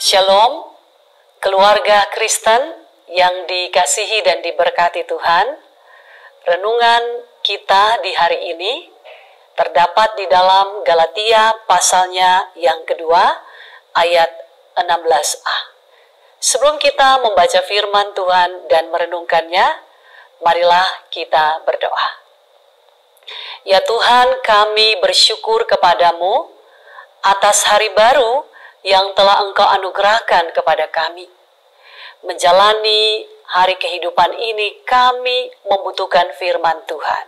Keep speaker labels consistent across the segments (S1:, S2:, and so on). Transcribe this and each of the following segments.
S1: Shalom, keluarga Kristen yang dikasihi dan diberkati Tuhan. Renungan kita di hari ini terdapat di dalam Galatia pasalnya yang kedua, ayat 16a. Sebelum kita membaca firman Tuhan dan merenungkannya, marilah kita berdoa. Ya Tuhan, kami bersyukur kepadamu atas hari baru yang telah Engkau anugerahkan kepada kami. Menjalani hari kehidupan ini, kami membutuhkan firman Tuhan.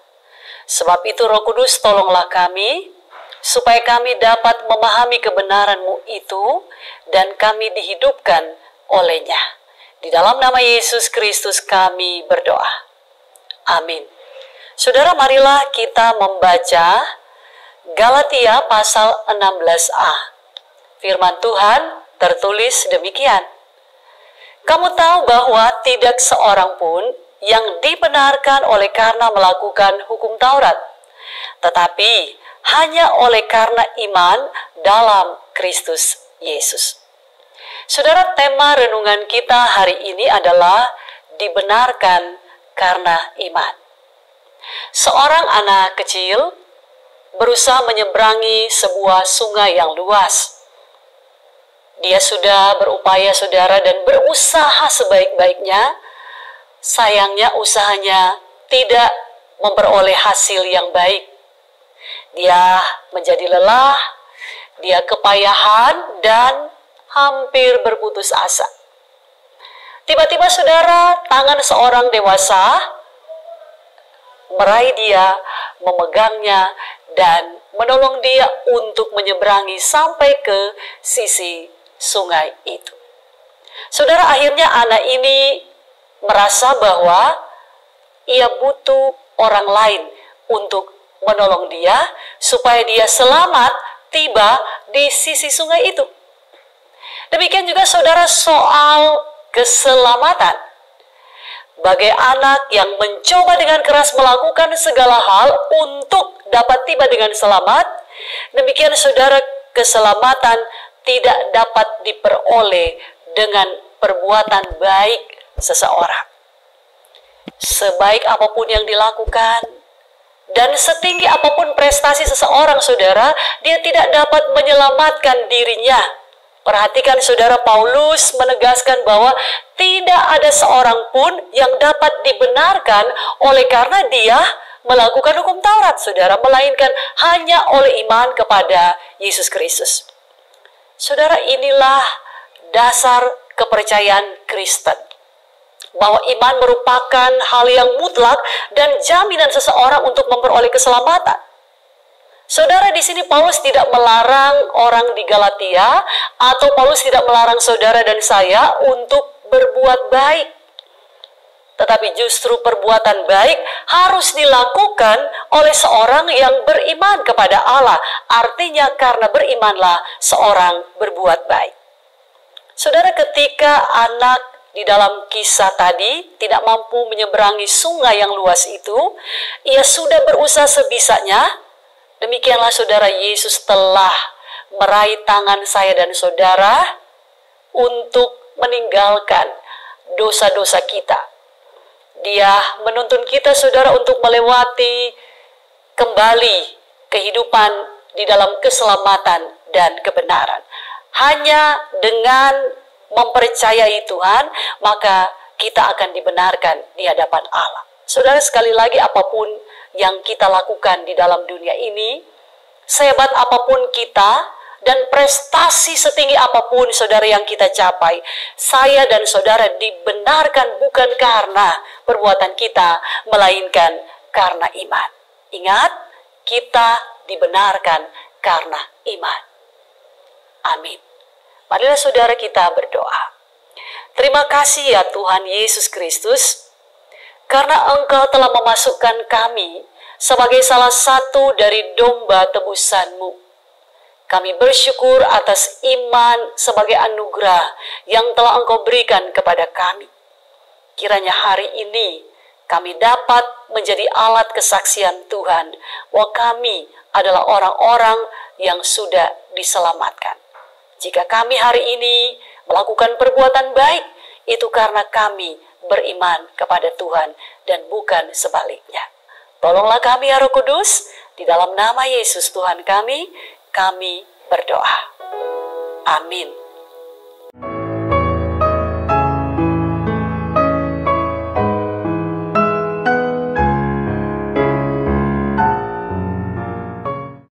S1: Sebab itu Roh Kudus, tolonglah kami, supaya kami dapat memahami kebenaran-Mu itu, dan kami dihidupkan olehnya. Di dalam nama Yesus Kristus kami berdoa. Amin. Saudara, marilah kita membaca Galatia pasal 16a. Firman Tuhan tertulis demikian. Kamu tahu bahwa tidak seorang pun yang dibenarkan oleh karena melakukan hukum Taurat, tetapi hanya oleh karena iman dalam Kristus Yesus. Saudara, tema renungan kita hari ini adalah dibenarkan karena iman. Seorang anak kecil berusaha menyeberangi sebuah sungai yang luas. Dia sudah berupaya, saudara, dan berusaha sebaik-baiknya. Sayangnya usahanya tidak memperoleh hasil yang baik. Dia menjadi lelah, dia kepayahan, dan hampir berputus asa. Tiba-tiba, saudara, tangan seorang dewasa meraih dia, memegangnya, dan menolong dia untuk menyeberangi sampai ke sisi sungai itu. Saudara, akhirnya anak ini merasa bahwa ia butuh orang lain untuk menolong dia supaya dia selamat tiba di sisi sungai itu. Demikian juga saudara soal keselamatan. Bagai anak yang mencoba dengan keras melakukan segala hal untuk dapat tiba dengan selamat, demikian saudara, keselamatan tidak dapat diperoleh dengan perbuatan baik seseorang. Sebaik apapun yang dilakukan dan setinggi apapun prestasi seseorang, saudara, dia tidak dapat menyelamatkan dirinya. Perhatikan saudara, Paulus menegaskan bahwa tidak ada seorang pun yang dapat dibenarkan oleh karena dia melakukan hukum Taurat, saudara, melainkan hanya oleh iman kepada Yesus Kristus. Saudara, inilah dasar kepercayaan Kristen, bahwa iman merupakan hal yang mutlak dan jaminan seseorang untuk memperoleh keselamatan. Saudara, di sini Paulus tidak melarang orang di Galatia, atau Paulus tidak melarang saudara dan saya untuk berbuat baik. Tetapi justru perbuatan baik harus dilakukan oleh seorang yang beriman kepada Allah. Artinya karena berimanlah seorang berbuat baik. Saudara, ketika anak di dalam kisah tadi tidak mampu menyeberangi sungai yang luas itu, ia sudah berusaha sebisanya. Demikianlah saudara, Yesus telah meraih tangan saya dan saudara untuk meninggalkan dosa-dosa kita. Dia menuntun kita, saudara, untuk melewati kembali kehidupan di dalam keselamatan dan kebenaran. Hanya dengan mempercayai Tuhan, maka kita akan dibenarkan di hadapan Allah. Saudara, sekali lagi, apapun yang kita lakukan di dalam dunia ini, sehebat apapun kita, dan prestasi setinggi apapun saudara yang kita capai, saya dan saudara dibenarkan bukan karena perbuatan kita, melainkan karena iman. Ingat, kita dibenarkan karena iman. Amin. Marilah saudara kita berdoa. Terima kasih ya Tuhan Yesus Kristus, karena Engkau telah memasukkan kami sebagai salah satu dari domba tebusan-Mu. Kami bersyukur atas iman sebagai anugerah yang telah Engkau berikan kepada kami. Kiranya hari ini kami dapat menjadi alat kesaksian Tuhan bahwa kami adalah orang-orang yang sudah diselamatkan. Jika kami hari ini melakukan perbuatan baik itu karena kami beriman kepada Tuhan dan bukan sebaliknya. Tolonglah kami ya Roh Kudus, di dalam nama Yesus Tuhan kami berdoa. Amin.